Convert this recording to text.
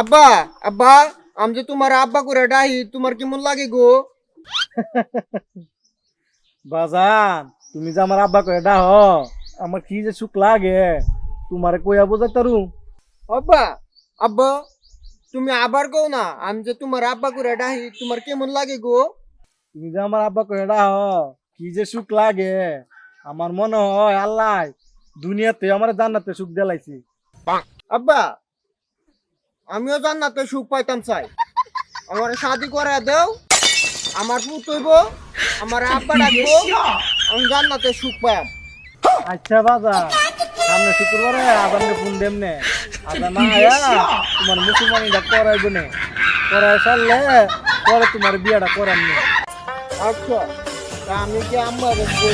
আব্বা আব্বা আমি যে তোমার আব্বা করে ডাহি তোমার কেমন লাগে গো? বাজান, তুমি যে আমার আব্বা কয়ে ডাহ, আমার কি যে সুখ লাগে তোমারে কইয়া বোঝাই তারু। আব্বা আব্বা তুমি আবার কও না আমি যে তোমার আব্বা করে ডাহি তোমার কেমন লাগে গো? তুমি যে আমার আব্বা কয়ে ডাহ, কি যে সুখ লাগে। আমার মনে হয় আল্লাহ দুনিয়াতে আমার জান্নাতে সুখ দিলাইছি। আব্বা আমিও জান্নাতে সুখ পাইতাম চাই, আমার শাদি করে দাও, আমার পুত হইব, আমার আব্বা ডাকবো, আমি জান্নাতে সুখ পাই। আচ্ছা বাজান, সামনে শুক্রবারে আদানে ফোন দেমনে, আদা না আয়া তোমার মুসলমানিটা করাইব নে, করাই সারলে পরে তোমার বিয়াটা করার নে। আচ্ছা তা আমি কি আম্মা বলবো?